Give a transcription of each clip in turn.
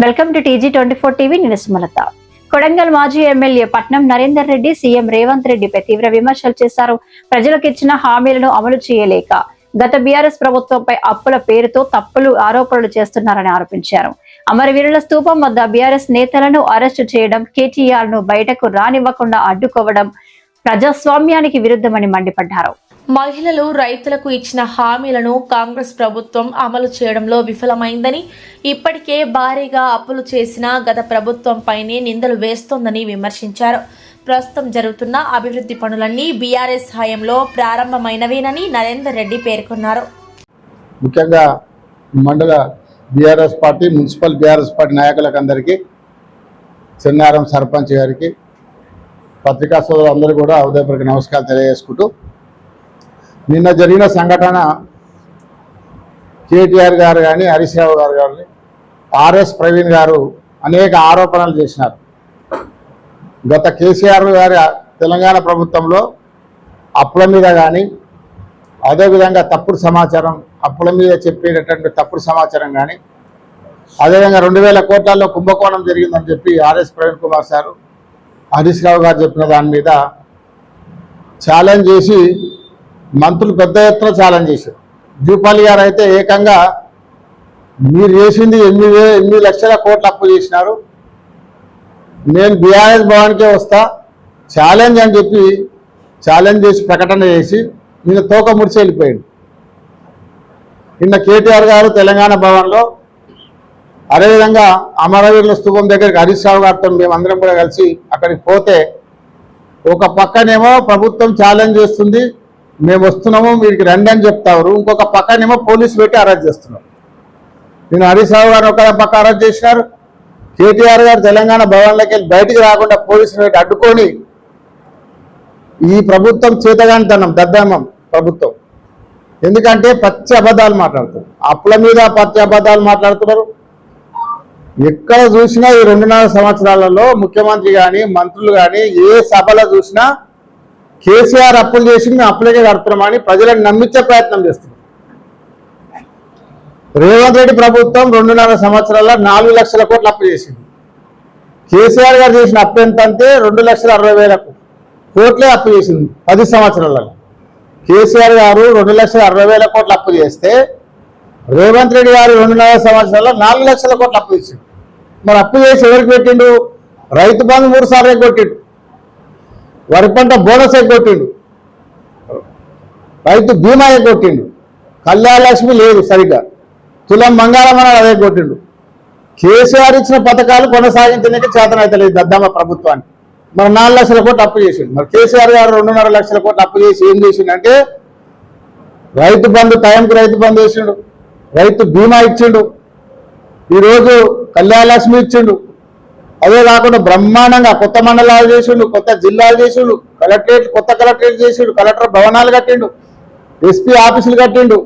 Welcome to TG24 TV. నేను సుమలత. కొడంగల్ మాజీ MLA Patnam Narender Reddy CM Revanth రెడ్డిపై తీవ్ర విమర్శలు చేశారు. ప్రజలకు ఇచ్చిన హామీలను అమలు చేయలేక గత బీఆర్ఎస్ ప్రభుత్వంపై అప్పుల పేరుతో తప్పులు ఆరోపణలు చేస్తున్నారని ఆరోపించారు. అమరవీరుల స్తూపం వద్ద బీఆర్ఎస్ నేతలను అరెస్టు చేయడం, కేటీఆర్ ను బయటకు రానివ్వకుండా అడ్డుకోవడం ప్రజాస్వామ్యానికి విరుద్ధమని మండిపడ్డారు. మహిళలు, రైతులకు ఇచ్చిన హామీలను కాంగ్రెస్ ప్రభుత్వం అమలు చేయడంలో విఫలమైందని, ఇప్పటికే భారీగా అప్పులు చేసిన గత ప్రభుత్వంపైనే నిందలు వేస్తోందని విమర్శించారు. ప్రస్తుతం జరుగుతున్న అభివృద్ధి పనులన్నీ బీఆర్ఎస్ హయాంలో ప్రారంభమైనవేనని నరేందర్ రెడ్డి పేర్కొన్నారు. ముఖ్యంగా మండల BRS party, municipal BRS party నాయకులకు అందరికీ, చెన్నారం సర్పంచ్ గారికి, పత్రికా సోదరులందరూ కూడా ఉదయపూర్వక నమస్కారాలు తెలియజేసుకుంటూ, నిన్న జరిగిన సంఘటన కేటీఆర్ గారు కానీ, హరీష్ రావు గారు కానీ, ఆర్ఎస్ ప్రవీణ్ గారు అనేక ఆరోపణలు చేసినారు. గత కేసీఆర్ గారి తెలంగాణ ప్రభుత్వంలో అప్పుల మీద కానీ, అదేవిధంగా తప్పుడు సమాచారం, అప్పుల మీద చెప్పేటటువంటి తప్పుడు సమాచారం కానీ, అదేవిధంగా 2000 కోట్లలో కుంభకోణం జరిగిందని చెప్పి ఆర్ఎస్ ప్రవీణ్ కుమార్ సారు, హరీష్ రావు గారు చెప్పిన దాని మీద ఛాలెంజ్ చేసి మంత్రులు పెద్ద ఎత్తున ఛాలెంజ్ చేశారు. జూపాలి గారు అయితే ఏకంగా మీరు చేసింది 8 లక్షల కోట్ల అప్పు చేసినారు, నేను బీఆర్ఎస్ భవన్కే వస్తా ఛాలెంజ్ అని చెప్పి ఛాలెంజ్ చేసి ప్రకటన చేసి నిన్న తోక ముడిచి వెళ్ళిపోయాడు. నిన్న కేటీఆర్ గారు తెలంగాణ భవన్లో, అదేవిధంగా అమరవీరుల స్తూపం దగ్గరికి హరీష్ రావు గారితో మేమందరం కూడా కలిసి అక్కడికి పోతే, ఒక పక్కనేమో ప్రభుత్వం ఛాలెంజ్ చేస్తుంది, మేము వస్తున్నాము వీరికి రండి అని చెప్తారు, ఇంకొక పక్కనేమో పోలీసు పెట్టి అరెస్ట్ చేస్తున్నారు. నేను హరీష్ రావు గారు ఒక పక్క అరెస్ట్ చేసినారు, కేటీఆర్ గారు తెలంగాణ భవన్లోకి వెళ్ళి బయటికి రాకుండా పోలీసులు పెట్టి అడ్డుకొని, ఈ ప్రభుత్వం చేతగానితనం, దద్దమ్మం ప్రభుత్వం. ఎందుకంటే పచ్చి అబద్ధాలు మాట్లాడుతున్నారు, అప్పుల మీద పచ్చి అబద్ధాలు మాట్లాడుతున్నారు. ఎక్కడ చూసినా ఈ 2.5 సంవత్సరాలలో ముఖ్యమంత్రి కానీ, మంత్రులు కానీ ఏ సభలో చూసినా కేసీఆర్ అప్పులు చేసి మేము అప్పులకే కడుతున్నామని ప్రజలను నమ్మించే ప్రయత్నం చేస్తున్నాం. రేవంత్ రెడ్డి ప్రభుత్వం 2.5 సంవత్సరాల్లో 4 లక్షల కోట్లు అప్పు చేసింది. కేసీఆర్ గారు చేసిన అప్పు ఎంత అంటే 2,60,000 కోట్లే అప్పు చేసింది 10 సంవత్సరాలలో. కేసీఆర్ గారు 2,60,000 కోట్ల అప్పు చేస్తే, రేవంత్ రెడ్డి గారు 2.5 సంవత్సరాల్లో 4 లక్షల కోట్ల అప్పు చేసిండు. మరి అప్పు చేసి ఎవరికి పెట్టిండు? రైతు బంధు 3 సార్లు ఎగ్గొట్టిండు, వరి పంట బోనస్ ఎగ్గొట్టిండు, రైతు బీమా ఎగ్గొట్టిండు, కళ్యాణ లక్ష్మి లేదు సరిగ్గా, తులం బంగారం అని అదే కొట్టిండు. కేసీఆర్ ఇచ్చిన పథకాలు కొనసాగించడానికి చేతనైతే లేదు దద్దమ్మ ప్రభుత్వానికి. మరి 4 లక్షల కోట్లు అప్పు చేసిండు. మరి కేసీఆర్ గారు 2.5 లక్షల కోట్లు అప్పు చేసి ఏం చేసిండంటే, రైతు బంధు టైంకి రైతు బంధు వేసిండు, రైతు బీమా ఇచ్చిండు, ఈరోజు కళ్యాణ లక్ష్మి ఇచ్చిండు. అదే కాకుండా బ్రహ్మాండంగా కొత్త మండలాలు చేసిండు, కొత్త జిల్లాలు చేసిండు, కొత్త కలెక్టరేట్ చేసిండు, కలెక్టర్ భవనాలు కట్టిండు, ఎస్పీ ఆఫీసులు కట్టిండు,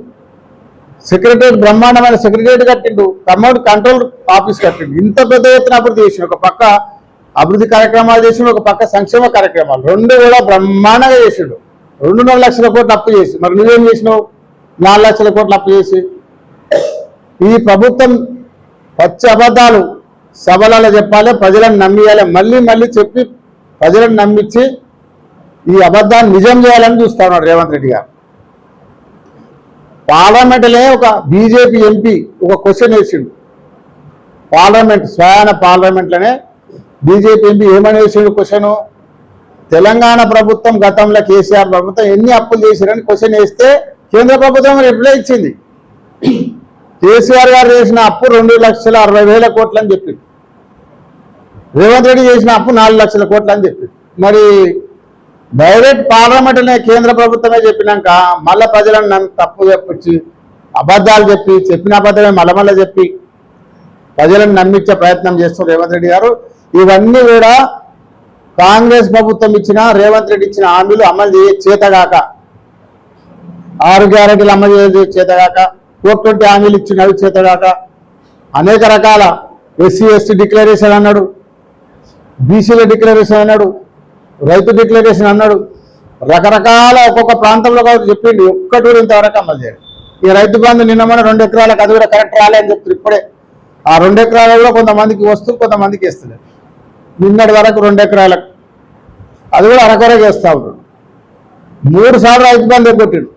సెక్రటరేట్ బ్రహ్మాండమైన సెక్రటరేట్ కట్టిండు, కమాండ్ కంట్రోల్ ఆఫీస్ కట్టిండు. ఇంత పెద్ద ఎత్తున అభివృద్ధి చేసిండు. ఒక పక్క అభివృద్ధి కార్యక్రమాలు చేసిండు, ఒక పక్క సంక్షేమ కార్యక్రమాలు, 2 కూడా బ్రహ్మాండంగా చేసిండు. 2.5 లక్షల కోట్లు అప్పు చేసి, మరి నువ్వేం చేసినావు? 4 లక్షల కోట్లు అప్పు చేసి. ఈ ప్రభుత్వం పచ్చి అబద్ధాలు సభలలో చెప్పాలి, ప్రజలను నమ్మియాలి, మళ్ళీ చెప్పి ప్రజలను నమ్మించి ఈ అబద్ధాన్ని నిజం చేయాలని చూస్తా ఉన్నాడు రేవంత్ రెడ్డి గారు. పార్లమెంటులో ఒక బీజేపీ ఎంపీ ఒక క్వశ్చన్ వేసిండు. స్వయాన పార్లమెంట్లోనే బీజేపీ ఎంపీ ఏమని వేసిండు క్వశ్చను? తెలంగాణ ప్రభుత్వం గతంలో కేసీఆర్ ప్రభుత్వం ఎన్ని అప్పులు చేశారని క్వశ్చన్ వేస్తే కేంద్ర ప్రభుత్వం రిప్లై ఇచ్చింది. కేసీఆర్ గారు చేసిన అప్పు 2,60,000 కోట్లు అని చెప్పింది, రేవంత్ రెడ్డి చేసిన అప్పు 4 లక్షల కోట్లు అని చెప్పింది. మరి డైరెక్ట్ పార్లమెంటునే కేంద్ర ప్రభుత్వమే చెప్పినాక మళ్ళీ ప్రజలను తప్పు చెప్పి అబద్ధాలు చెప్పిన అబద్ధమే మళ్ళీ చెప్పి ప్రజలను నమ్మించే ప్రయత్నం చేస్తున్నారు రేవంత్ రెడ్డి గారు. ఇవన్నీ కూడా కాంగ్రెస్ ప్రభుత్వం ఇచ్చిన, రేవంత్ రెడ్డి ఇచ్చిన హామీలు అమలు చేతగాక, 6 గ్యారెంటీలు అమలు చేతగాక, 420 హామీలు ఇచ్చినవి చేతగాక, అనేక రకాల SC ST డిక్లరేషన్ అన్నాడు, బీసీల డిక్లరేషన్ అన్నాడు, రైతు డిక్లరేషన్ అన్నాడు, రకరకాల ఒక్కొక్క ప్రాంతంలో చెప్పిండు. ఒక్కటి ఇంతవరకు అమలు చేయాలి. ఈ రైతు బంధు నిన్న 2 ఎకరాలకు అది కూడా కరెక్ట్ రాలే అని చెప్తారు. ఇప్పుడే ఆ 2 ఎకరాలలో కొంతమందికి వస్తూ కొంతమందికి వేస్తలేదు. నిన్నటి వరకు 2 ఎకరాలకు అది కూడా అరకొరకు వేస్తా ఉంటాడు. 3 సార్లు రైతు బంధు ఎగ్గొట్టిండు.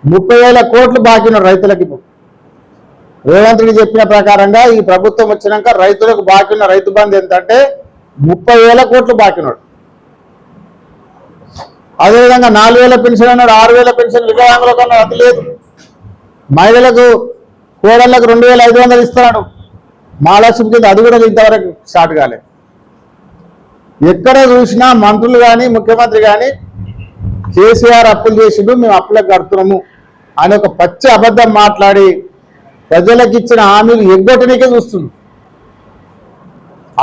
30,000 కోట్లు బాకీ ఉన్నాడు రైతులకి. ఇప్పుడు రేవంత్ రెడ్డి చెప్పిన ప్రకారంగా ఈ ప్రభుత్వం వచ్చినాక రైతులకు బాకీ ఉన్న రైతు బంధు ఎంతంటే 30,000 కోట్లు బాకీ ఉన్నాడు. అదేవిధంగా 4,000 పెన్షన్ అన్నాడు, 6,000 పెన్షన్ వికలాంగులకు అన్నాడు, అది లేదు. మహిళలకు కోడళ్లకు 2,500 ఇస్తున్నాడు. మహాలక్ష్మి కింద అది కూడా ఇంతవరకు స్టార్ట్ కాలేదు. ఎక్కడ చూసినా మంత్రులు కానీ ముఖ్యమంత్రి కానీ కేసీఆర్ అప్పులు చేసిండు, మేము అప్పులకు కడుతున్నాము అని ఒక పచ్చి అబద్ధం మాట్లాడి ప్రజలకు ఇచ్చిన హామీలు ఎగ్గొట్టనికే చూస్తుంది.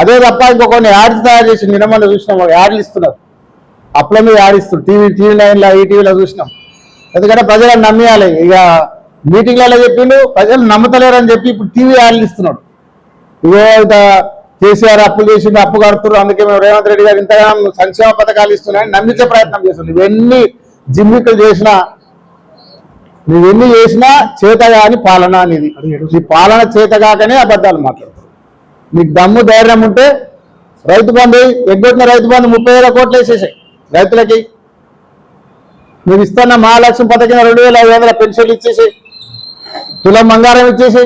అదే తప్ప ఇంకో కొన్ని యాడ్స్ తయారు చేసి నిన్నమల్ల చూసినాం, యాడ్లు ఇస్తున్నారు, అప్పుల మీద యాడ్ ఇస్తున్నారు. టీవీ నైన్లో ఈటీవీలో చూసినాం. ఎందుకంటే ప్రజలను నమ్మేయాలి. ఇక మీటింగ్లలో చెప్పిండు, ప్రజలు నమ్ముతలేరని చెప్పి ఇప్పుడు టీవీ యాడ్లు ఇస్తున్నాడు. ఇక కేసీఆర్ అప్పులు చేసిండు, అప్పు కడుతున్నారు, అందుకే మేము రేవంత్ రెడ్డి గారు ఇంతగా సంక్షేమ పథకాలు ఇస్తున్నాయని నమ్మించే ప్రయత్నం చేస్తుంది. ఇవన్నీ జిమ్మికలు చేసినా, నువ్వెన్ని చేసినా చేతగాని పాలన అనేది. నీ పాలన చేతగాకనే అబద్ధాలు మాట్లాడతారు. నీకు దమ్ము ధైర్యం ఉంటే రైతు బంధు ఎగ్గొట్టిన రైతు బంధు 30,000 కోట్లు వేసేసాయి రైతులకి. నువ్వు ఇస్తున్న మహాలక్ష్మి పథకం 2,500 పెన్షన్లు ఇచ్చేసి, తులం బంగారం ఇచ్చేసి,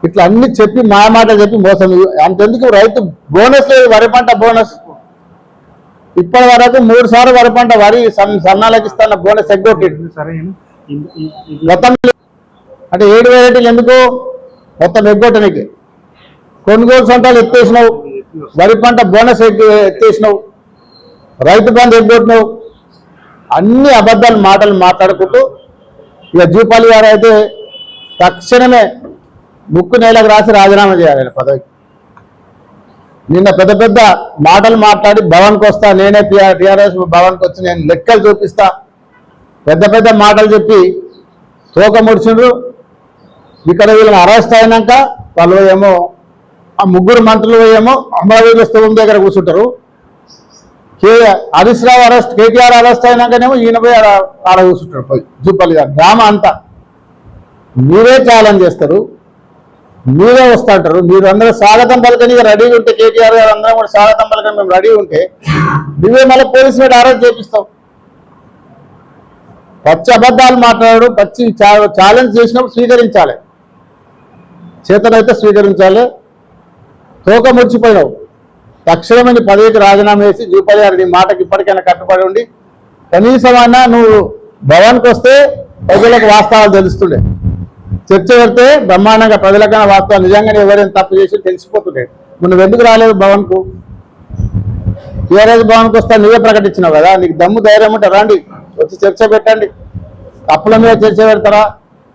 ఇట్లా అన్ని చెప్పి మాట చెప్పి మోసం. అంతెందుకు రైతు బోనస్ లేదు, వరి పంట బోనస్ ఇప్పటి వరకు 3 సార్లు వరి పంట వరి సన్నాలకు ఇస్తున్న బోనస్ ఎగ్గొట్టిండు. గతంలో అంటే 7 వెరైటీలు ఎందుకు మొత్తం ఎగ్గొట్టనికి. కొనుగోలు సంతాలు ఎత్తేసినావు, వరి పంట బోనస్ ఎత్తేసినావు, రైతు బంధు ఎగ్గొట్టినావు. అన్ని అబద్ధాలు మాటలు మాట్లాడుకుంటూ ఇక జూపాలి గారు అయితే తక్షణమే ముక్కు నేలకు రాసి రాజీనామా చేయాలి పదవికి. నిన్న పెద్ద పెద్ద మాటలు మాట్లాడి భవన్కి వస్తా, నేనే టీఆర్ఎస్ భవన్కి వచ్చి నేను లెక్కలు చూపిస్తా, పెద్ద పెద్ద మాటలు చెప్పి తోక ముడిచిండ్రు. ఇక్కడ వీళ్ళని అరెస్ట్ అయినాక వాళ్ళు ఏమో ఆ 3 మంత్రులు ఏమో అమరావతిలో స్థూపం దగ్గర కూర్చుంటారు. హరీష్ రావు అరెస్ట్, కేటీఆర్ అరెస్ట్ అయినాకనేమో ఈయన పోయి ఆడ కూర్చుంటారు. పోయి జూపల్లి గారు డ్రామా అంతా మీరే ఛాలెంజ్ చేస్తారు, మీరే వస్తుంటారు. మీరు అందరూ స్వాగతం పలకని రెడీగా ఉంటే, కేటీఆర్ గారు అందరం కూడా స్వాగతం పలకని మేము రెడీ ఉంటే నువ్వే మళ్ళీ పోలీసు మీద అరెస్ట్ చేపిస్తావు. పచ్చి అబద్ధాలు మాట్లాడాడు. పచ్చి ఛాలెంజ్ చేసినప్పుడు స్వీకరించాలి, చేతనైతే స్వీకరించాలి. తోక ముడిచిపోయినావు. తక్షణమే నీ పదవికి రాజీనామా చేసి జూపల్లి గారి నీ మాటకి ఇప్పటికైనా కట్టుబడి ఉండి కనీసమైనా నువ్వు భవన్కి వస్తే ప్రజలకు వాస్తవాలు తెలుస్తుండే. చర్చ పెడితే బ్రహ్మాండంగా ప్రజలకైనా వాస్తవాలు నిజంగానే ఎవరైనా తప్పు చేసి తెలిసిపోతుండే. నువ్వు ఎందుకు రాలేదు భవన్కు? టీఆర్ఎస్ భవన్కి వస్తా నువ్వే ప్రకటించినావు కదా. నీకు దమ్ము ధైర్యం ఉంటే రండి, వచ్చి చర్చ పెట్టండి. అప్పుల మీద చర్చ పెడతారా,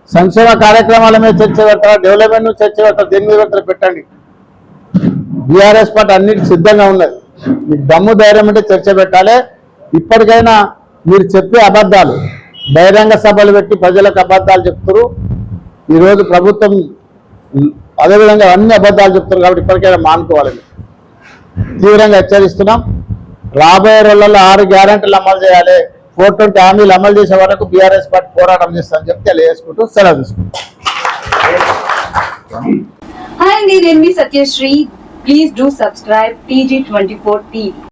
సంక్షేమ కార్యక్రమాల మీద చర్చ పెడతారా, డెవలప్మెంట్ మీద చర్చ పెడతారా, దేని మీద పెడతారా పెట్టండి. బీఆర్ఎస్ పార్టీ అన్నిటికీ సిద్ధంగా ఉన్నది. మీకు దమ్ము ధైర్యం అంటే చర్చ పెట్టాలి. ఇప్పటికైనా మీరు చెప్పే అబద్ధాలు, బహిరంగ సభలు పెట్టి ప్రజలకు అబద్ధాలు చెప్తారు. ఈరోజు ప్రభుత్వం అదేవిధంగా అన్ని అబద్ధాలు చెప్తారు కాబట్టి ఇప్పటికైనా మానుకోవాలని తీవ్రంగా హెచ్చరిస్తున్నాం. రాబోయే రోజుల్లో 6 గ్యారెంటీలు అమలు చేయాలి. 420 హామీలు అమలు చేసే వరకు బీఆర్ఎస్ పార్టీ పోరాటం చేస్తామని చెప్పి తెలియజేసుకుంటూ సెలవు తీసుకుంటాం. Hi, నేను మీ Satyasri. Please do subscribe TG24 TV.